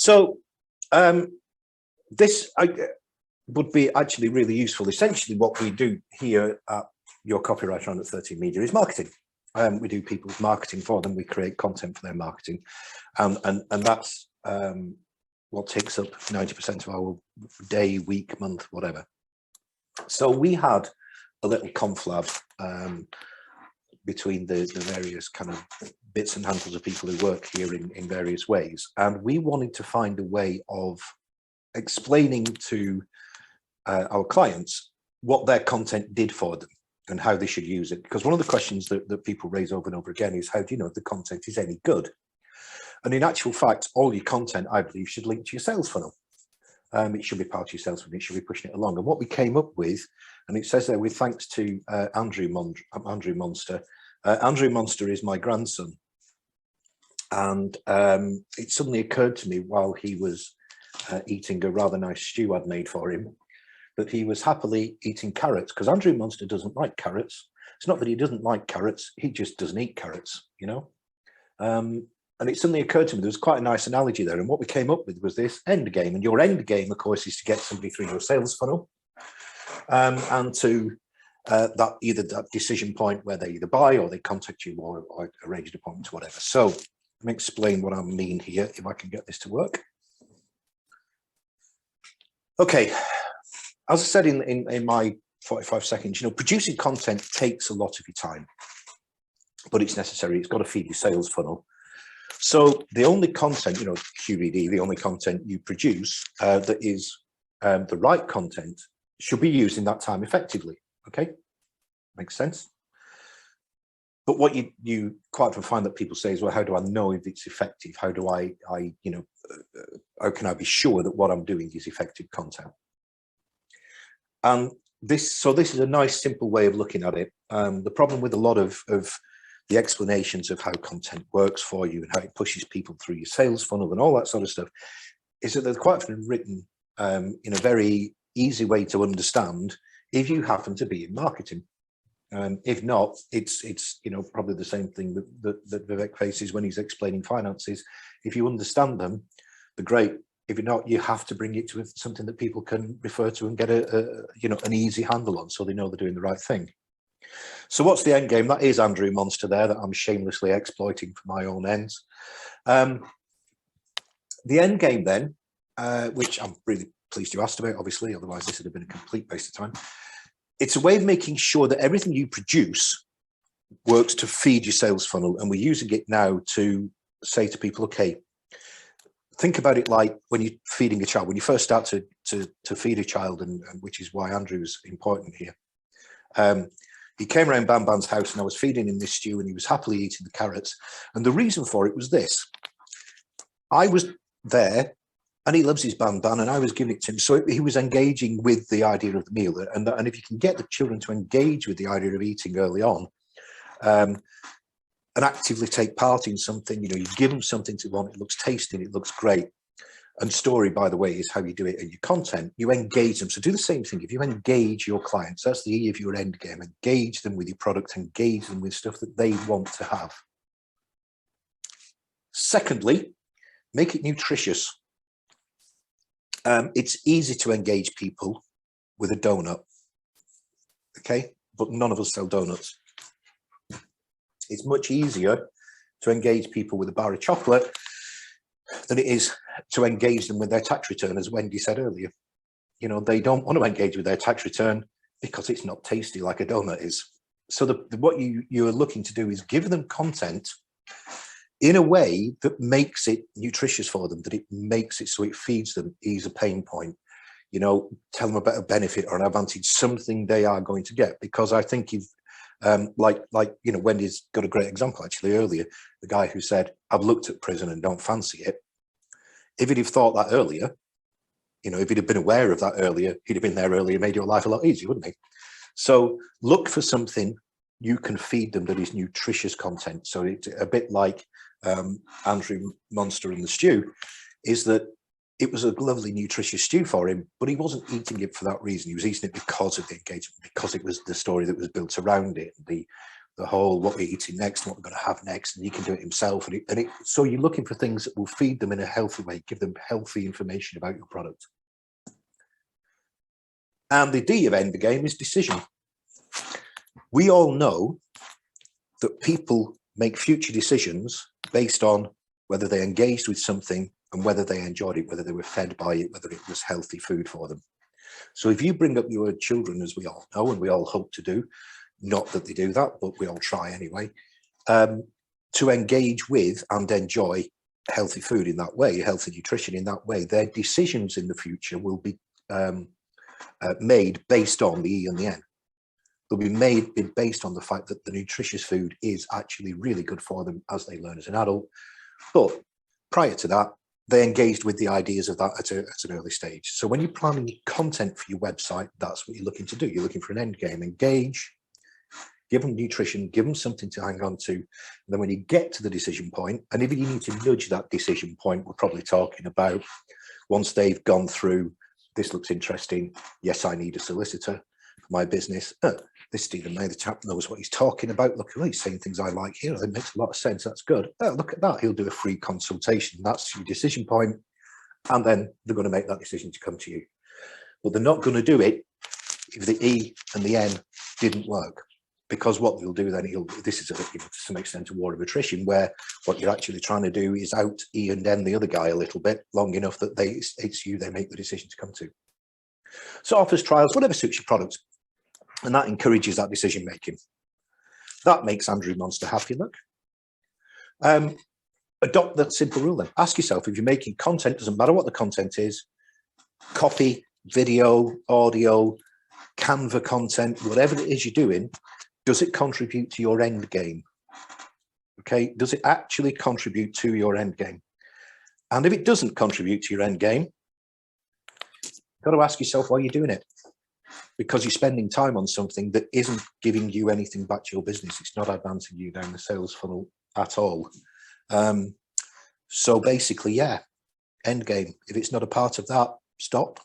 So this would be actually really useful. Essentially, what we do here at Your Copywriter On at 13 Media is marketing. We do people's marketing for them. We create content for their marketing, and that's what takes up 90% of our day, week, month, whatever. So we had a little conflab between the various kind of bits and handfuls of people who work here in various ways, and we wanted to find a way of explaining to our clients what their content did for them and how they should use it. Because one of the questions that people raise over and over again is, how do you know if the content is any good? And in actual fact, all your content, I believe, should link to your sales funnel. It should be part of your sales funnel. It should be pushing it along. And what we came up with, and it says there, with thanks to Andrew Monster. Andrew Monster is my grandson. And it suddenly occurred to me while he was eating a rather nice stew I'd made for him, that he was happily eating carrots, because Andrew Monster doesn't like carrots. It's not that he doesn't like carrots, he just doesn't eat carrots, you know. And it suddenly occurred to me there was quite a nice analogy there, and what we came up with was this end game. And your end game, of course, is to get somebody through your sales funnel, and to that either that decision point where they either buy or they contact you or arrange an appointment or whatever. So let me explain what I mean here, if I can get this to work. Okay, as I said in my 45 seconds, you know, producing content takes a lot of your time, but it's necessary. It's got to feed your sales funnel. So the only content, you know, QVD, the only content you produce that is the right content should be used in that time effectively. Okay, makes sense. But what you quite often find that people say is, well, how do I know if it's effective? How do I you know, how can I be sure that what I'm doing is effective content? And this is a nice, simple way of looking at it. The problem with a lot of the explanations of how content works for you and how it pushes people through your sales funnel and all that sort of stuff is that they're quite often written in a very easy way to understand if you happen to be in marketing. If not, it's you know, probably the same thing that Vivek faces when he's explaining finances. If you understand them, they're great. If you're not, you have to bring it to something that people can refer to and get a you know, an easy handle on, so they know they're doing the right thing. So what's the end game? That is Andrew Monster there that I'm shamelessly exploiting for my own ends. The end game then, which I'm really pleased you asked about, obviously, otherwise this would have been a complete waste of time. It's a way of making sure that everything you produce works to feed your sales funnel. And we're using it now to say to people, okay, think about it like when you're feeding a child, when you first start to feed a child, and which is why Andrew's important here. He came around Bam Bam's house and I was feeding him this stew and he was happily eating the carrots. And the reason for it was this. I was there and he loves his Bam Bam and I was giving it to him. So he was engaging with the idea of the meal. And if you can get the children to engage with the idea of eating early on, and actively take part in something, you know, you give them something to want, it looks tasty and it looks great. And story, by the way, is how you do it in your content. You engage them. So do the same thing. If you engage your clients, that's the E of your end game. Engage them with your product, engage them with stuff that they want to have. Secondly, make it nutritious. It's easy to engage people with a donut, okay? But none of us sell donuts. It's much easier to engage people with a bar of chocolate than it is to engage them with their tax return, as Wendy said earlier. You know, they don't want to engage with their tax return because it's not tasty like a donut is. So what you're looking to do is give them content in a way that makes it nutritious for them, that it makes it so it feeds them, ease a pain point, you know, tell them about a benefit or an advantage, something they are going to get. Because I think if like you know, Wendy's got a great example actually earlier, the guy who said, I've looked at prison and don't fancy it. If he'd have thought that earlier, you know, if he'd have been aware of that earlier, he'd have been there earlier, made your life a lot easier, wouldn't he? So look for something you can feed them that is nutritious content. So it's a bit like Andrew Monster in the stew, is that it was a lovely nutritious stew for him, but he wasn't eating it for that reason. He was eating it because of the engagement, because it was the story that was built around it, the the whole what we're eating next, what we're going to have next, and he can do it himself. So you're looking for things that will feed them in a healthy way, give them healthy information about your product. And the D of end game is decision. We all know that people make future decisions based on whether they engaged with something and whether they enjoyed it, whether they were fed by it, whether it was healthy food for them. So if you bring up your children, as we all know, and we all hope to do, not that they do that, but we all try anyway, to engage with and enjoy healthy food in that way, healthy nutrition in that way, their decisions in the future will be made based on the E and the N. They'll be made based on the fact that the nutritious food is actually really good for them as they learn as an adult. But prior to that, they engaged with the ideas of that at an early stage. So when you're planning content for your website, that's what you're looking to do. You're looking for an end game. Engage, give them nutrition, give them something to hang on to. And then when you get to the decision point, and if you need to nudge that decision point, we're probably talking about once they've gone through, this looks interesting. Yes, I need a solicitor for my business. This Stephen May, the chap knows what he's talking about. Look, he's saying things I like here. It makes a lot of sense. That's good. Look at that. He'll do a free consultation. That's your decision point. And then they're going to make that decision to come to you. But they're not going to do it if the E and the N didn't work. Because what they'll do then, this is to some extent a war of attrition, where what you're actually trying to do is out E and N the other guy a little bit long enough that it's you they make the decision to come to. So offers, trials, whatever suits your product. And that encourages that decision making. That makes Andrew Monster happy. Look, adopt that simple rule then. Ask yourself, if you're making content, doesn't matter what the content is, copy, video, audio, Canva content, whatever it is you're doing, does it contribute to your end game? Okay, does it actually contribute to your end game? And if it doesn't contribute to your end game, you've got to ask yourself why you're doing it. Because you're spending time on something that isn't giving you anything back to your business. It's not advancing you down the sales funnel at all. So basically, yeah, end game. If it's not a part of that, stop.